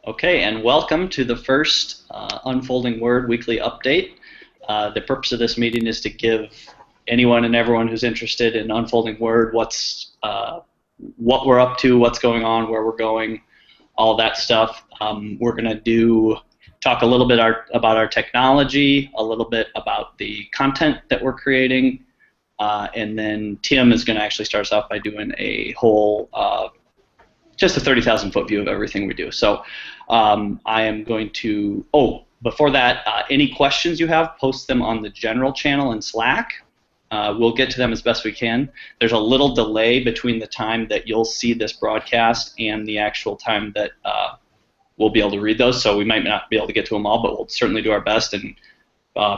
Okay, and welcome to the first Unfolding Word weekly update. The purpose of this meeting is to give anyone and everyone who's interested in Unfolding Word what we're up to, what's going on, where we're going, all that stuff. We're going to talk a little bit about our technology, a little bit about the content that we're creating, and then Tim is going to actually start us off by doing a whole just a 30,000-foot view of everything we do. So I am going to, before that, any questions you have, post them on the general channel in Slack. We'll get to them as best we can. There's a little delay between the time that you'll see this broadcast and the actual time that we'll be able to read those, so we might not be able to get to them all, but we'll certainly do our best and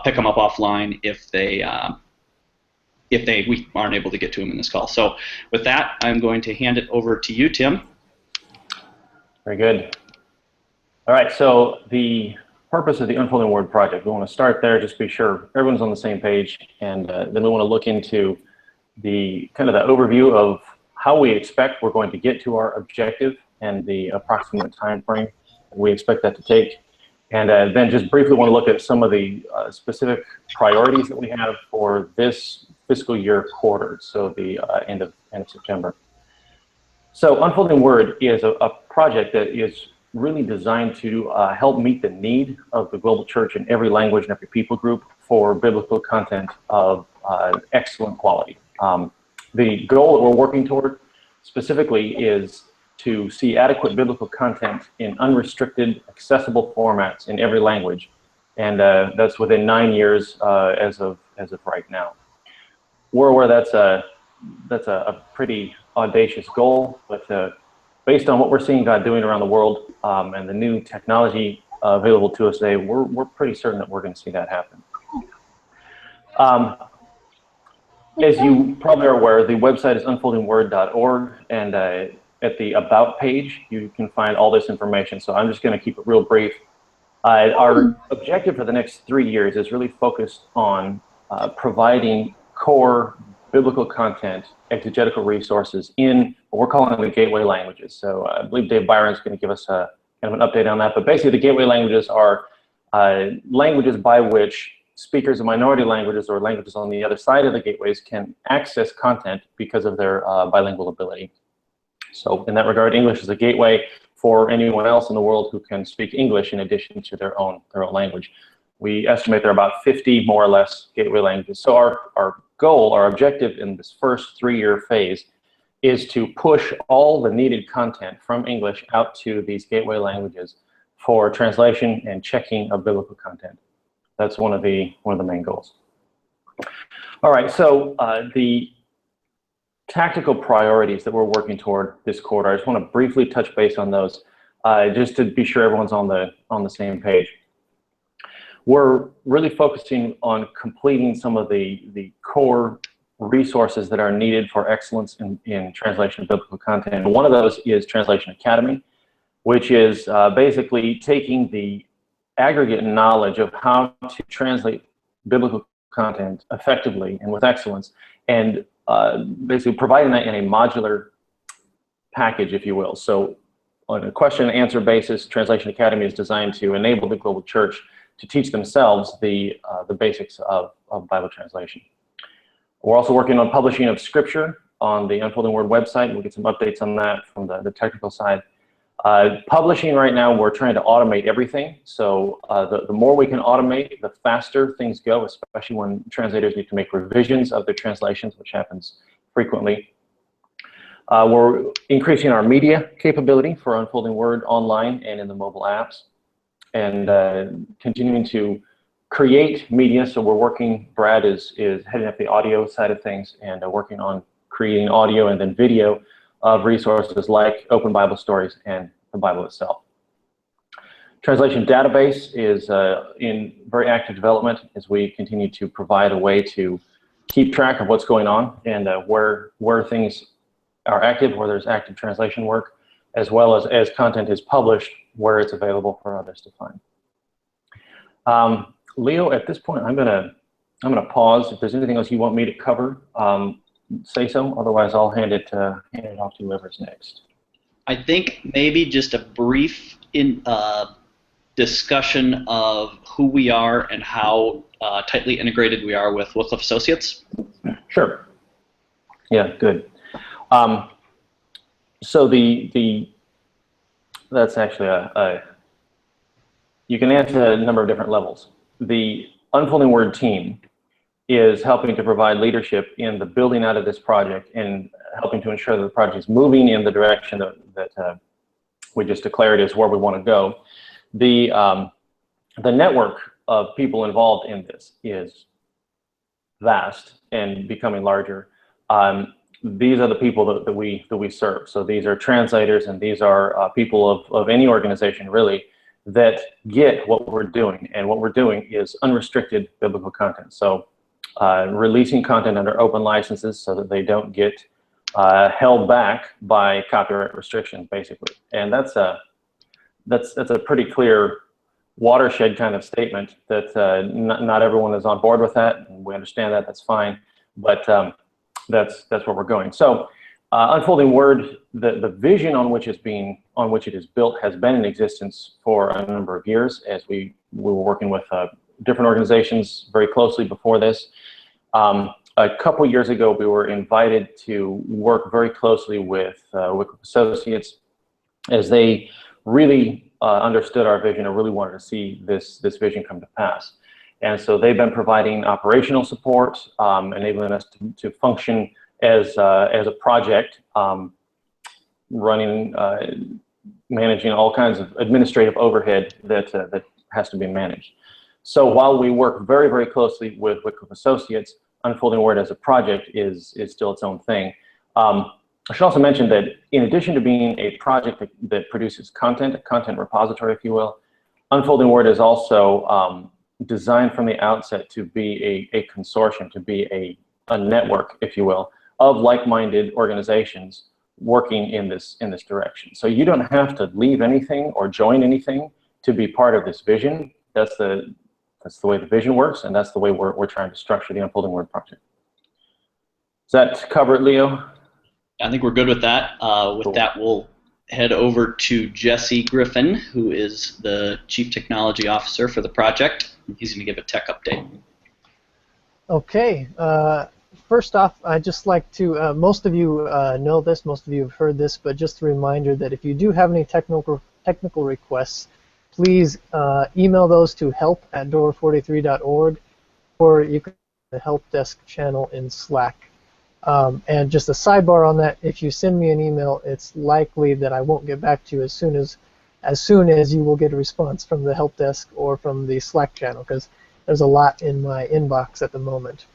pick them up offline if we aren't able to get to them in this call. So with that, I'm going to hand it over to you, Tim. Very good. All right, so the purpose of the Unfolding Word project, we want to start there, just be sure everyone's on the same page, and then we want to look into the kind of the overview of how we expect we're going to get to our objective and the approximate time frame we expect that to take. And then just briefly want to look at some of the specific priorities that we have for this fiscal year quarter, so the end of September. So Unfolding Word is a project that is really designed to help meet the need of the global church in every language and every people group for biblical content of excellent quality. The goal that we're working toward specifically is to see adequate biblical content in unrestricted, accessible formats in every language, and that's within 9 years as of right now. We're aware that's a pretty audacious goal, but based on what we're seeing God doing around the world and the new technology available to us today, we're pretty certain that we're going to see that happen. As you probably are aware, the website is unfoldingword.org, and at the About page, you can find all this information. So I'm just going to keep it real brief. Our objective for the next 3 years is really focused on providing core biblical content, exegetical resources in what we're calling the gateway languages. So I believe Dave Byron's going to give us kind of an update on that. But basically, the gateway languages are languages by which speakers of minority languages or languages on the other side of the gateways can access content because of their bilingual ability. So in that regard, English is a gateway for anyone else in the world who can speak English in addition to their own language. We estimate there are about 50 more or less gateway languages. So our goal, our objective in this first 3-year phase is to push all the needed content from English out to these gateway languages for translation and checking of biblical content. That's one of the main goals. All right, so the tactical priorities that we're working toward this quarter, I just want to briefly touch base on those just to be sure everyone's on the same page. We're really focusing on completing some of the core resources that are needed for excellence in translation of biblical content. One of those is Translation Academy, which is basically taking the aggregate knowledge of how to translate biblical content effectively and with excellence, and basically providing that in a modular package, if you will. So on a question and answer basis, Translation Academy is designed to enable the global church to teach themselves the basics of Bible translation. We're also working on publishing of scripture on the Unfolding Word website. We'll get some updates on that from the technical side. Publishing right now, we're trying to automate everything. So the more we can automate, the faster things go, especially when translators need to make revisions of their translations, which happens frequently. We're increasing our media capability for Unfolding Word online and in the mobile apps, and continuing to create media. So we're working, Brad is heading up the audio side of things, and working on creating audio and then video of resources like Open Bible Stories and the Bible itself. Translation database is in very active development as we continue to provide a way to keep track of what's going on and where things are active, where there's active translation work, as well as content is published, where it's available for others to find. Leo, at this point, I'm gonna pause. If there's anything else you want me to cover, say so. Otherwise, I'll hand it off to whoever's next. I think maybe just a brief discussion of who we are and how tightly integrated we are with Wycliffe Associates. Sure. Yeah, good. So that's actually you can answer that at a number of different levels. The Unfolding Word team is helping to provide leadership in the building out of this project and helping to ensure that the project is moving in the direction that we just declared is where we want to go. The network of people involved in this is vast and becoming larger. These are the people that we serve. So these are translators, and these are people of any organization really that get what we're doing. And what we're doing is unrestricted biblical content. So releasing content under open licenses so that they don't get held back by copyright restrictions, basically. And that's a pretty clear watershed kind of statement that not everyone is on board with that, and we understand that. That's fine, but that's where we're going. So Unfolding Word, the vision on which it is built has been in existence for a number of years, as we were working with different organizations very closely before this. A couple years ago, we were invited to work very closely with Wycliffe Associates, as they really understood our vision and really wanted to see this vision come to pass. And so they've been providing operational support, enabling us to function as a project, running, managing all kinds of administrative overhead that has to be managed. So while we work very, very closely with Wycliffe Associates, Unfolding Word as a project is still its own thing. I should also mention that in addition to being a project that produces content, a content repository, if you will, Unfolding Word is also designed from the outset to be a consortium, to be a network, if you will, of like-minded organizations working in this direction. So you don't have to leave anything or join anything to be part of this vision. That's the way the vision works, and that's the way we're trying to structure the Unfolding Word project. Does that cover it, Leo? I think we're good with that. With that, we'll head over to Jesse Griffin, who is the Chief Technology Officer for the project. He's going to give a tech update. Okay. First off, I'd just like to, most of you know this, most of you have heard this, but just a reminder that if you do have any technical requests, please email those to help@door43.org, or you can the help desk channel in Slack. And just a sidebar on that, if you send me an email, it's likely that I won't get back to you as soon as you will get a response from the help desk or from the Slack channel, because there's a lot in my inbox at the moment.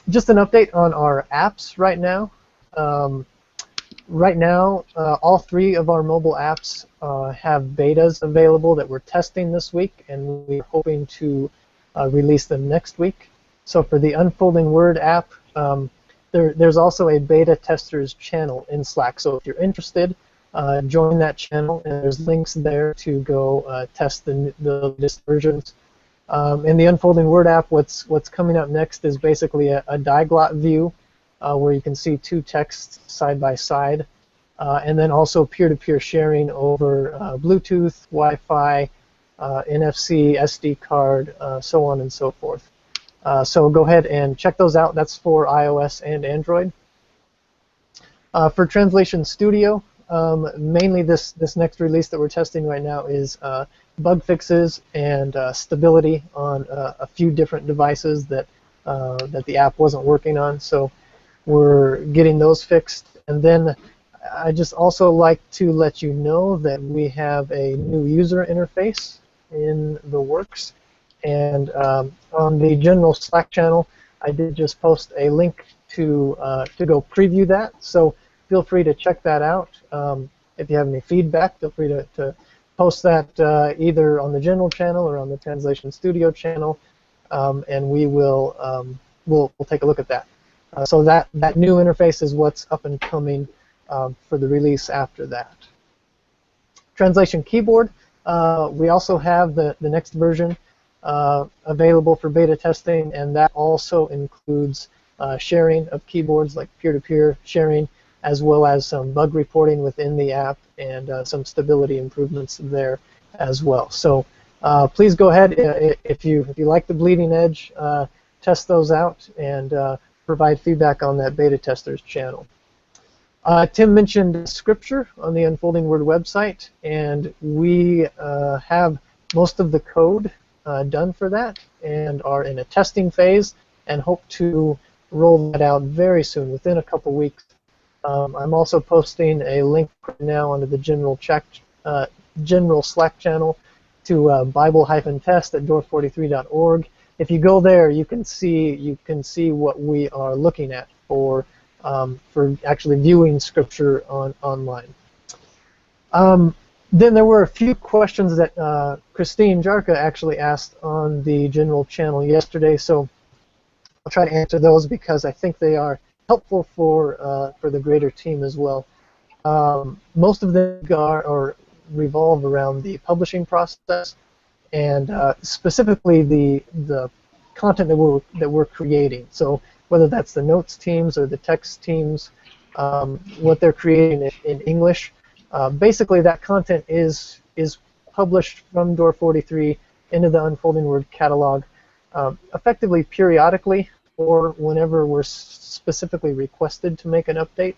Just an update on our apps right now. Right now, all 3 of our mobile apps have betas available that we're testing this week, and we're hoping to release them next week. So for the Unfolding Word app, there's also a beta testers channel in Slack. So if you're interested, join that channel, and there's links there to go test the latest versions. In the Unfolding Word app, what's coming up next is basically a diglot view where you can see 2 texts side by side, and then also peer-to-peer sharing over Bluetooth, Wi-Fi, NFC, SD card, so on and so forth. So go ahead and check those out. That's for iOS and Android. For Translation Studio, mainly this next release that we're testing right now is bug fixes and stability on a few different devices that the app wasn't working on. So we're getting those fixed. And then I just also like to let you know that we have a new user interface in the works. And on the general Slack channel, I did just post a link to go preview that. So feel free to check that out. If you have any feedback, feel free to post that either on the general channel or on the Translation Studio channel, and we will we'll take a look at that. So that new interface is what's up and coming for the release after that. Translation Keyboard, we also have the next version available for beta testing, and that also includes sharing of keyboards, like peer-to-peer sharing, as well as some bug reporting within the app and some stability improvements there as well. So please go ahead, if you like the bleeding edge, test those out and provide feedback on that beta testers channel. Tim mentioned scripture on the Unfolding Word website, and we have most of the code done for that and are in a testing phase and hope to roll that out very soon, within a couple weeks. I'm also posting a link right now onto the general Slack channel to Bible-test at door43.org. If you go there, you can see what we are looking at for actually viewing scripture online. Then there were a few questions that Christine Jarka actually asked on the general channel yesterday, so I'll try to answer those because I think they are helpful for the greater team as well. Most of them revolve around the publishing process and specifically the content that we're creating. So whether that's the notes teams or the text teams, what they're creating in English. Basically, that content is published from Door 43 into the Unfolding Word catalog, effectively periodically or whenever we're specifically requested to make an update.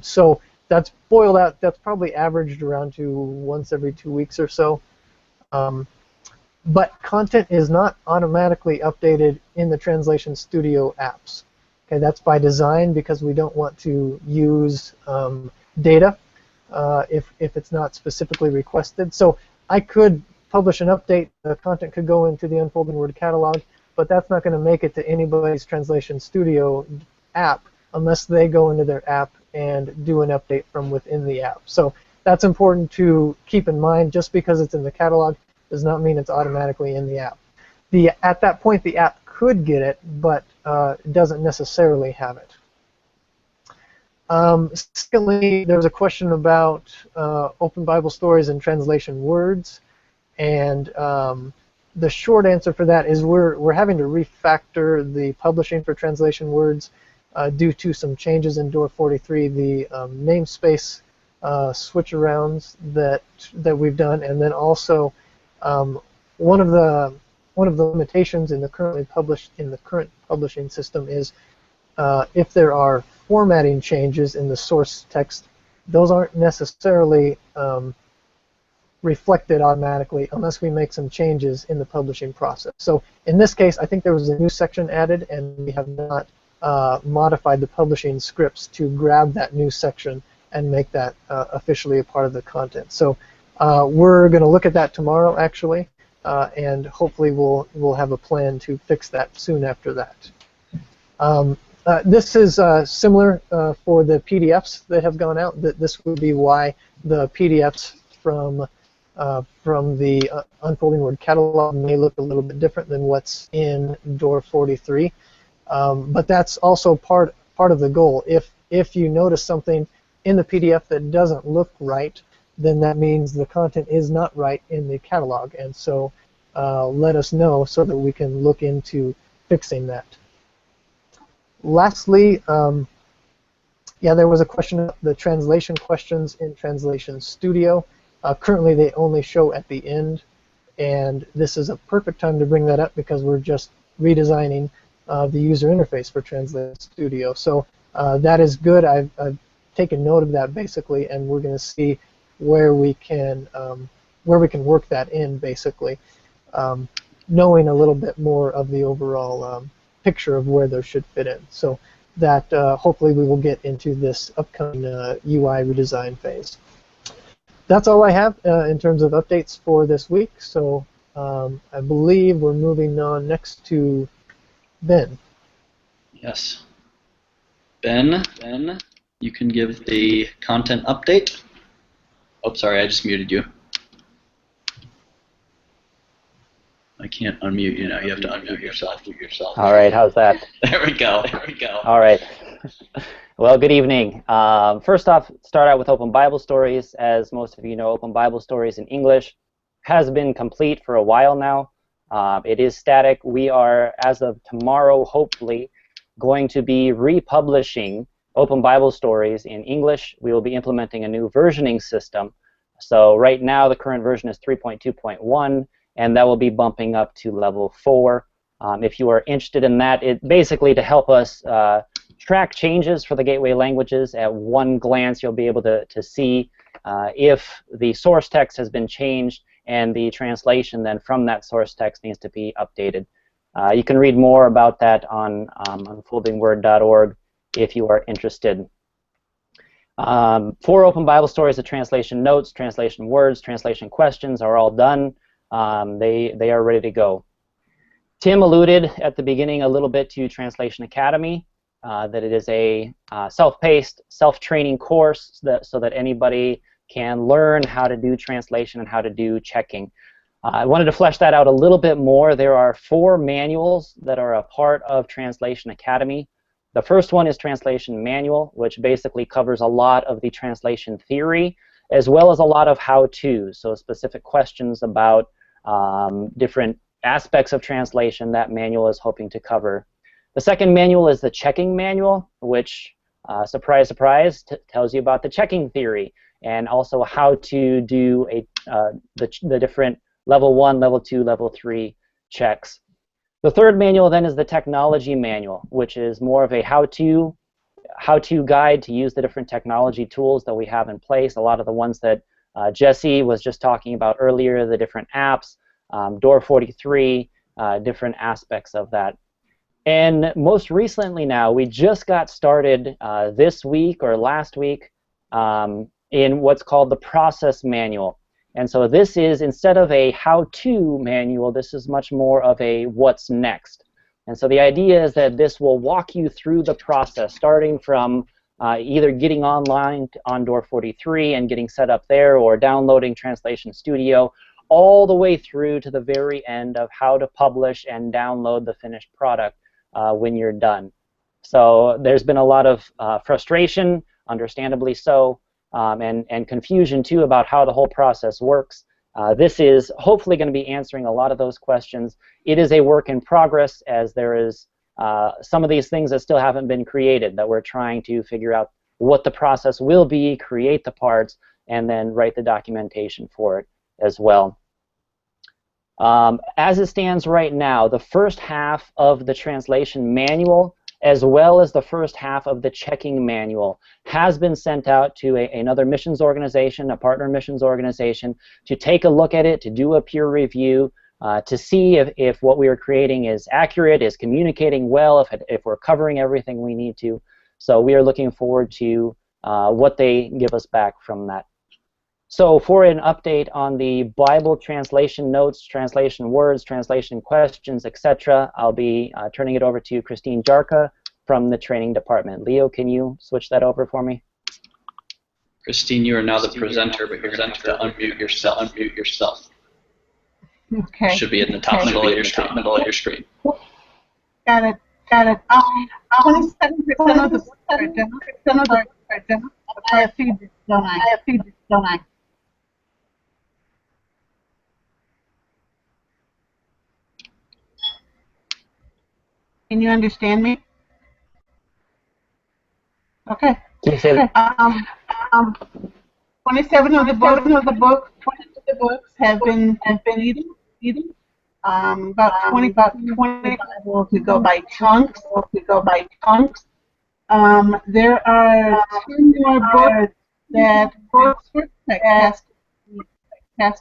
So that's boiled out. That's probably averaged around to once every 2 weeks or so. But content is not automatically updated in the Translation Studio apps. Okay, that's by design because we don't want to use data if it's not specifically requested. So I could publish an update, the content could go into the Unfolding Word catalog, but that's not going to make it to anybody's Translation Studio app unless they go into their app and do an update from within the app. So that's important to keep in mind. Just because it's in the catalog does not mean it's automatically in the app. At that point, the app could get it, but it doesn't necessarily have it. Secondly, there was a question about Open Bible Stories and translation words, and the short answer for that is we're having to refactor the publishing for translation words due to some changes in Door 43, the namespace switch-arounds that we've done, and then also one of the limitations in the current publishing system is if there are formatting changes in the source text, those aren't necessarily reflected automatically unless we make some changes in the publishing process. So in this case, I think there was a new section added, and we have not modified the publishing scripts to grab that new section and make that officially a part of the content. So we're going to look at that tomorrow, actually, and hopefully we'll have a plan to fix that soon after that. This is similar for the PDFs that have gone out. This would be why the PDFs from the Unfolding Word catalog may look a little bit different than what's in Door 43. But that's also part of the goal. If you notice something in the PDF that doesn't look right, then that means the content is not right in the catalog, and so let us know so that we can look into fixing that. Lastly, there was a question about the translation questions in Translation Studio. Currently, they only show at the end, and this is a perfect time to bring that up because we're just redesigning the user interface for Translation Studio. So that is good. I've taken note of that basically, and we're going to see where we can work that in basically, knowing a little bit more of the overall picture of where those should fit in. So that hopefully we will get into this upcoming UI redesign phase. That's all I have in terms of updates for this week. So I believe we're moving on next to Ben. Yes. Ben, you can give the content update. Oh, sorry, I just muted you. I can't unmute you now. You have to unmute yourself. All right, how's that? There we go. All right. Well, good evening. First off, start out with Open Bible Stories. As most of you know, Open Bible Stories in English has been complete for a while now. It is static. We are, as of tomorrow, hopefully, going to be republishing Open Bible Stories in English, we will be implementing a new versioning system. So right now the current version is 3.2.1, and that will be bumping up to level 4. If you are interested in that, it basically to help us track changes for the gateway languages. At one glance, you'll be able to see if the source text has been changed and the translation then from that source text needs to be updated. You can read more about that on unfoldingword.org if you are interested. For Open Bible Stories, the translation notes, translation words, translation questions are all done. They are ready to go. Tim alluded at the beginning a little bit to Translation Academy, that it is a self-paced, self-training course so that anybody can learn how to do translation and how to do checking. I wanted to flesh that out a little bit more. There are 4 manuals that are a part of Translation Academy. The first one is Translation Manual, which basically covers a lot of the translation theory, as well as a lot of how-tos, so specific questions about different aspects of translation that manual is hoping to cover. The second manual is the Checking Manual, which, surprise, surprise, tells you about the checking theory and also how to do the different level 1, level 2, level 3 checks. The third manual then is the Technology Manual, which is more of a how-to guide to use the different technology tools that we have in place, a lot of the ones that Jesse was just talking about earlier, the different apps, Door 43, different aspects of that. And most recently now, we just got started this week or last week in what's called the Process Manual. And so this is, instead of a how-to manual, this is much more of a what's next. And so the idea is that this will walk you through the process, starting from either getting online on Door 43 and getting set up there, or downloading Translation Studio, all the way through to the very end of how to publish and download the finished product when you're done. So there's been a lot of frustration, understandably so, and confusion too about how the whole process works. This is hopefully going to be answering a lot of those questions. It is a work in progress, as there is some of these things that still haven't been created that we're trying to figure out what the process will be, create the parts, and then write the documentation for it as well. As it stands right now, the first half of the translation manual, as well as the first half of the checking manual, has been sent out to another missions organization, a partner missions organization, to take a look at it, to do a peer review, to see if what we are creating is accurate, is communicating well, if we're covering everything we need to. So we are looking forward to what they give us back from that. So for an update on the Bible translation notes, translation words, translation questions, etc., I'll be turning it over to Christine Jarka from the training department. Leo, can you switch that over for me? Christine, you are now the presenter, but you're going to have to unmute yourself. Okay. Should be in the top middle of your screen. Got it. 27% of the books are done. I have feed this, don't I? Can you understand me? Okay. Can you say that? 27 of the books have been eaten. About 20 Bibles we go by chunks. There are 2 more books that has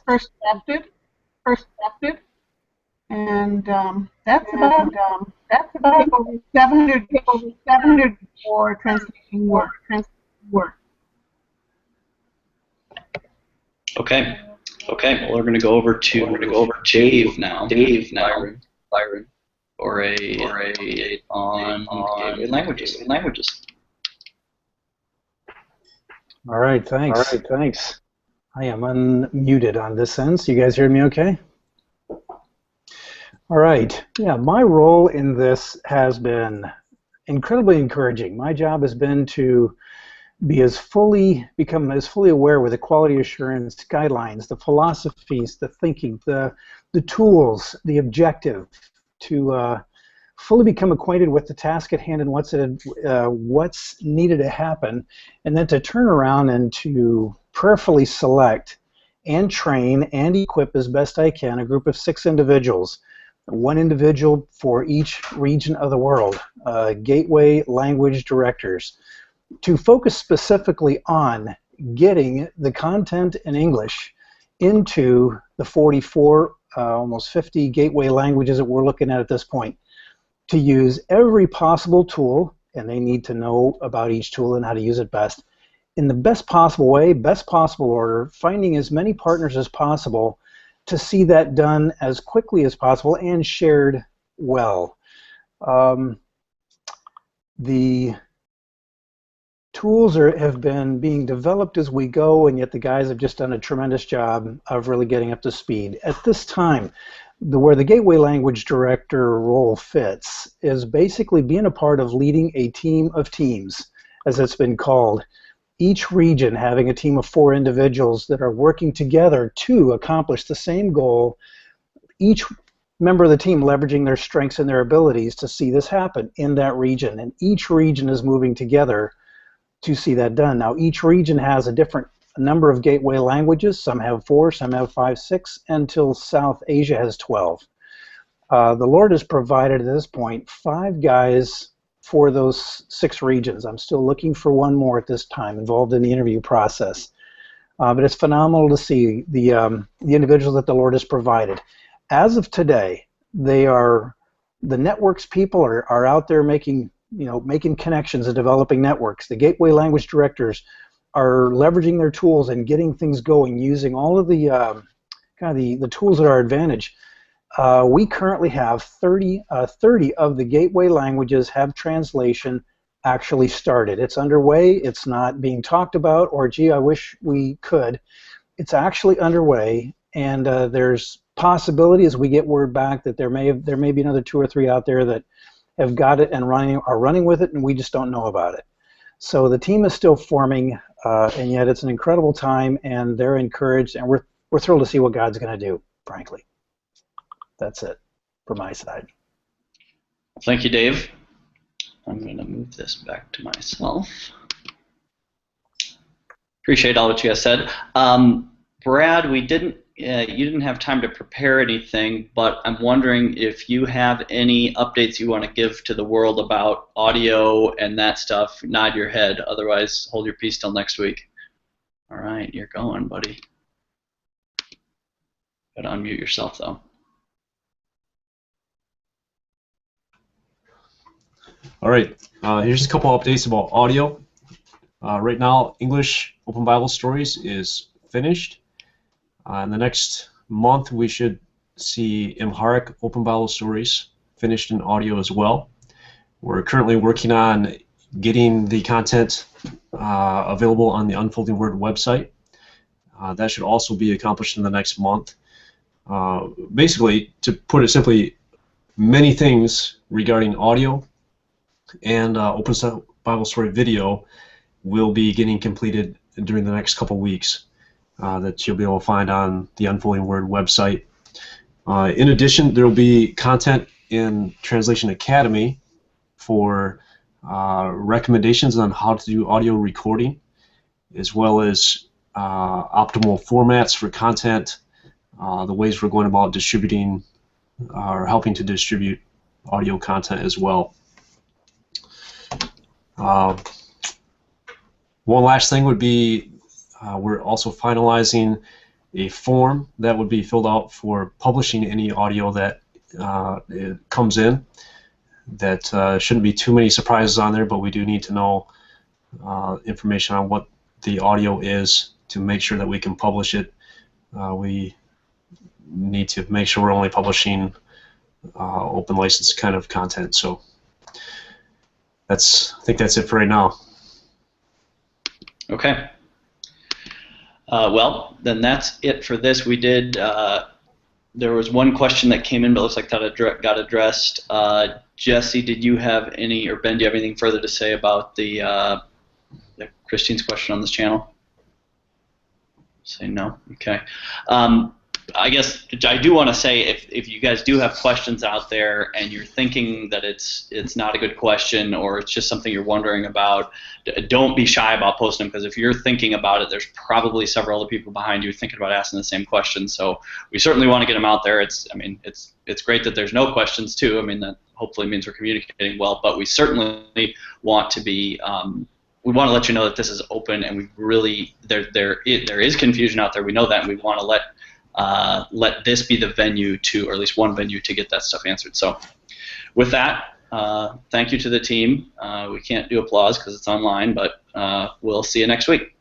first drafted, and that's about 700 for translation work. Okay. Well, we're going to go over to Dave now. Byron, or a update on gateway languages. All right, thanks. I am unmuted on this end, so you guys hear me okay? All right, yeah, my role in this has been incredibly encouraging. My job has been to become as fully aware with the quality assurance guidelines, the philosophies, the thinking, the tools, the objective to fully become acquainted with the task at hand and what's needed to happen, and then to turn around and to prayerfully select and train and equip as best I can a group of 6 individuals, 1 individual for each region of the world, gateway language directors, to focus specifically on getting the content in English into the 44, almost 50 gateway languages that we're looking at this point, to use every possible tool, and they need to know about each tool and how to use it best, in the best possible way, best possible order, finding as many partners as possible to see that done as quickly as possible and shared well. The tools have been being developed as we go, and yet the guys have just done a tremendous job of really getting up to speed. At this time, where the Gateway Language Director role fits is basically being a part of leading a team of teams, as it's been called. Each region having a team of 4 individuals that are working together to accomplish the same goal, each member of the team leveraging their strengths and their abilities to see this happen in that region, and each region is moving together to see that done. Now, each region has a different number of gateway languages. Some have 4, some have 5, 6, until South Asia has 12. The Lord has provided at this point 5 guys for those 6 regions. I'm still looking for 1 more at this time involved in the interview process. But it's phenomenal to see the individuals that the Lord has provided. As of today, the networks people are out there making connections and developing networks. The gateway language directors are leveraging their tools and getting things going using all of the the tools at our advantage. We currently have 30 of the gateway languages have translation actually started. It's underway. It's not being talked about, or gee, I wish we could. It's actually underway, and there's possibility as we get word back that there may be another 2 or 3 out there that have got it and are running with it, and we just don't know about it. So the team is still forming, and yet it's an incredible time, and they're encouraged, and we're thrilled to see what God's going to do, frankly. That's it from my side. Thank you, Dave. I'm going to move this back to myself. Appreciate all what you guys said. Brad, you didn't have time to prepare anything, but I'm wondering if you have any updates you want to give to the world about audio and that stuff. Nod your head, otherwise hold your peace till next week. All right, you're going, buddy. Gotta unmute yourself, though. All right, here's a couple updates about audio. Right now, English Open Bible Stories is finished. In the next month, we should see Amharic Open Bible Stories finished in audio as well. We're currently working on getting the content available on the Unfolding Word website. That should also be accomplished in the next month. Basically, to put it simply, many things regarding audio and Open Bible Story video will be getting completed during the next couple weeks. That you'll be able to find on the Unfolding Word website. In addition, there will be content in Translation Academy for recommendations on how to do audio recording, as well as optimal formats for content, the ways we're going about distributing or helping to distribute audio content as well. One last thing would be we're also finalizing a form that would be filled out for publishing any audio that comes in. That shouldn't be too many surprises on there, but we do need to know information on what the audio is to make sure that we can publish it. We need to make sure we're only publishing open license kind of content. So I think that's it for right now. Okay. Well, then that's it for this. We did. There was one question that came in, but it looks like that got addressed. Jesse, did you have any, or Ben, do you have anything further to say about the Christine's question on this channel? Say no. Okay. I guess I do want to say if you guys do have questions out there and you're thinking that it's not a good question or it's just something you're wondering about, don't be shy about posting them, because if you're thinking about it, there's probably several other people behind you thinking about asking the same question. So we certainly want to get them out there. It's great that there's no questions too. I mean, that hopefully means we're communicating well, but we certainly want to be we want to let you know that this is open, and we really there is confusion out there. We know that, and we want to let this be the venue to, or at least one venue to get that stuff answered. So with that, thank you to the team. We can't do applause because it's online, but we'll see you next week.